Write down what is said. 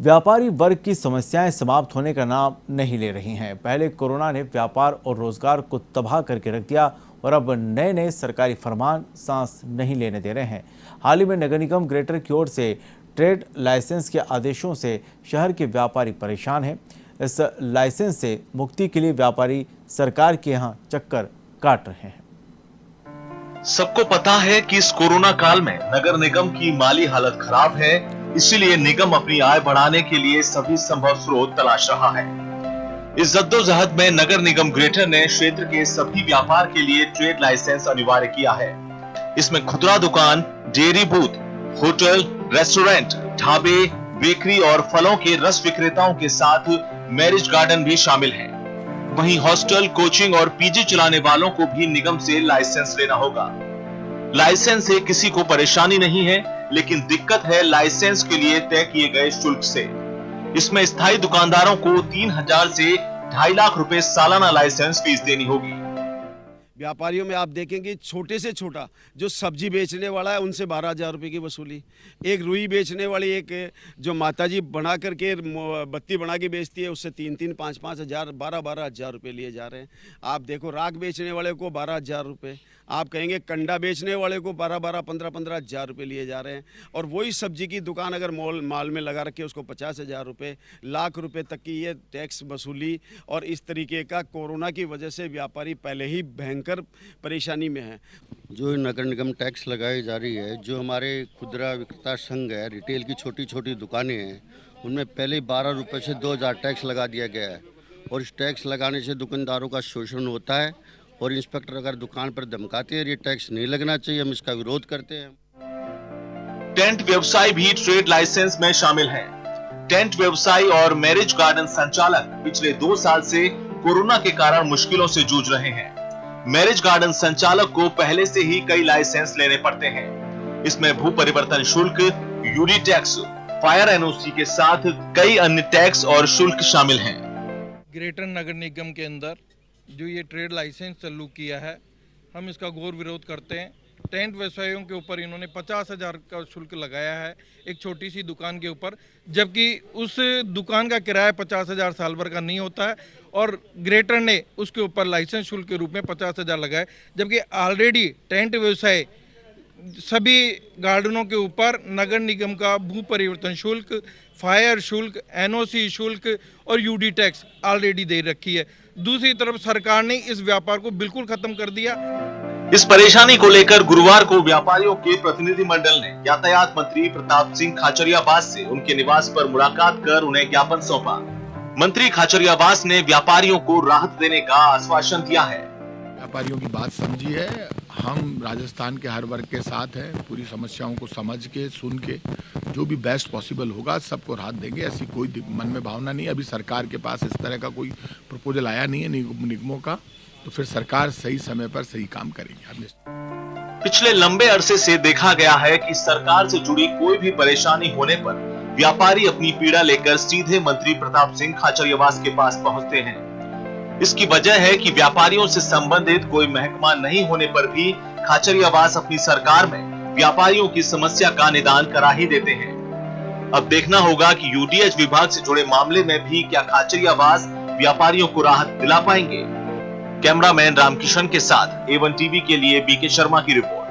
व्यापारी वर्ग की समस्याएं समाप्त होने का नाम नहीं ले रही हैं। पहले कोरोना ने व्यापार और रोजगार को तबाह करके रख दिया और अब नए नए सरकारी फरमान सांस नहीं लेने दे रहे हैं। हाल ही में नगर निगम ग्रेटर की ओर से ट्रेड लाइसेंस के आदेशों से शहर के व्यापारी परेशान हैं। इस लाइसेंस से मुक्ति के लिए व्यापारी सरकार के यहाँ चक्कर काट रहे हैं। सबको पता है कि इस कोरोना काल में नगर निगम की माली हालत खराब है, इसीलिए निगम अपनी आय बढ़ाने के लिए सभी संभव स्रोत तलाश रहा है। इस जद्दोजहद में नगर निगम ग्रेटर ने क्षेत्र के सभी व्यापार के लिए ट्रेड लाइसेंस अनिवार्य किया है। इसमें खुदरा दुकान, डेयरी बूथ, होटल, रेस्टोरेंट, ढाबे, बेकरी और फलों के रस विक्रेताओं के साथ मैरिज गार्डन भी शामिल है। वहीं हॉस्टल, कोचिंग और पीजी चलाने वालों को भी निगम से लाइसेंस लेना होगा। लाइसेंस से किसी को परेशानी नहीं है, लेकिन दिक्कत है लाइसेंस के लिए तय किए गए शुल्क से। इसमें स्थायी दुकानदारों को 3,000 से 2.5 लाख रुपए सालाना लाइसेंस फीस देनी होगी। व्यापारियों में आप देखेंगे छोटे से छोटा जो सब्जी बेचने वाला है उनसे 12,000 रुपये की वसूली, एक रुई बेचने वाली, एक जो माताजी बना करके बत्ती बना के बेचती है उससे 3-3, 5-5 हज़ार, 12-12 हज़ार रुपये लिए जा रहे हैं। आप देखो राख बेचने वाले को 12,000 रुपये, आप कहेंगे कंडा बेचने वाले को 12-12, 15-15 हज़ार रुपये लिए जा रहे हैं। और वही सब्जी की दुकान अगर माल में लगा रखे उसको 50,000 रुपये, लाख रुपये तक की ये टैक्स वसूली। और इस तरीके का कोरोना की वजह से व्यापारी पहले ही भयंकर परेशानी में है। जो नगर निगम टैक्स लगाई जा रही है, जो हमारे खुदरा विक्रेता संघ है, रिटेल की छोटी छोटी दुकानें हैं, उनमें पहले 12 रुपये से 2,000 टैक्स लगा दिया गया है। और इस टैक्स लगाने से दुकानदारों का शोषण होता है और इंस्पेक्टर अगर दुकान पर धमकाते हैं ये टैक्स नहीं लगना चाहिए, हम इसका विरोध करते हैं। टेंट व्यवसाय भी ट्रेड लाइसेंस में शामिल है। टेंट व्यवसायी और मैरिज गार्डन संचालक पिछले 2 साल से कोरोना के कारण मुश्किलों से जूझ रहे हैं। मैरिज गार्डन संचालक को पहले से ही कई लाइसेंस लेने पड़ते हैं। इसमें भू परिवर्तन शुल्क, यूडी टैक्स, फायर एनओसी के साथ कई अन्य टैक्स और शुल्क शामिल हैं। ग्रेटर नगर निगम के अंदर जो ये ट्रेड लाइसेंस चालू किया है, हम इसका घोर विरोध करते हैं। टेंट व्यवसायियों के ऊपर इन्होंने 50,000 का शुल्क लगाया है एक छोटी सी दुकान के ऊपर, जबकि उस दुकान का किराया 50,000 साल भर का नहीं होता है। और ग्रेटर ने उसके ऊपर लाइसेंस शुल्क के रूप में 50,000 लगाए, जबकि ऑलरेडी टेंट व्यवसाय सभी गार्डनों के ऊपर नगर निगम का भू परिवर्तन शुल्क, फायर शुल्क, एनओसी शुल्क और यूडी टैक्स ऑलरेडी दे रखी है। दूसरी तरफ सरकार ने इस व्यापार को बिल्कुल खत्म कर दिया। इस परेशानी को लेकर गुरुवार को व्यापारियों के प्रतिनिधि मंडल ने यातायात मंत्री प्रताप सिंह खाचरियावास से उनके निवास पर मुलाकात कर उन्हें ज्ञापन सौंपा। मंत्री खाचरियावास ने व्यापारियों को राहत देने का आश्वासन दिया है। व्यापारियों की बात समझी है, हम राजस्थान के हर वर्ग के साथ हैं, पूरी समस्याओं को समझ के, सुन के जो भी बेस्ट पॉसिबल होगा सबको राहत देंगे। ऐसी कोई मन में भावना नहीं। अभी सरकार के पास इस तरह का कोई प्रपोजल आया नहीं है निगमों का, तो फिर सरकार सही समय पर सही काम करेगी। पिछले लंबे अरसे से देखा गया है कि सरकार से जुड़ी कोई भी परेशानी होने पर व्यापारी अपनी पीड़ा लेकर सीधे मंत्री प्रताप सिंह खाचरियावास के पास पहुंचते हैं। इसकी वजह है कि व्यापारियों से संबंधित कोई महकमा नहीं होने पर भी खाचरियावास अपनी सरकार में व्यापारियों की समस्या का निदान करा ही देते हैं। अब देखना होगा कि यूडीएच विभाग से जुड़े मामले में भी क्या खाचरियावास व्यापारियों को राहत दिला पाएंगे। कैमरामैन रामकिशन के साथ A1 टीवी के लिए बीके शर्मा की रिपोर्ट।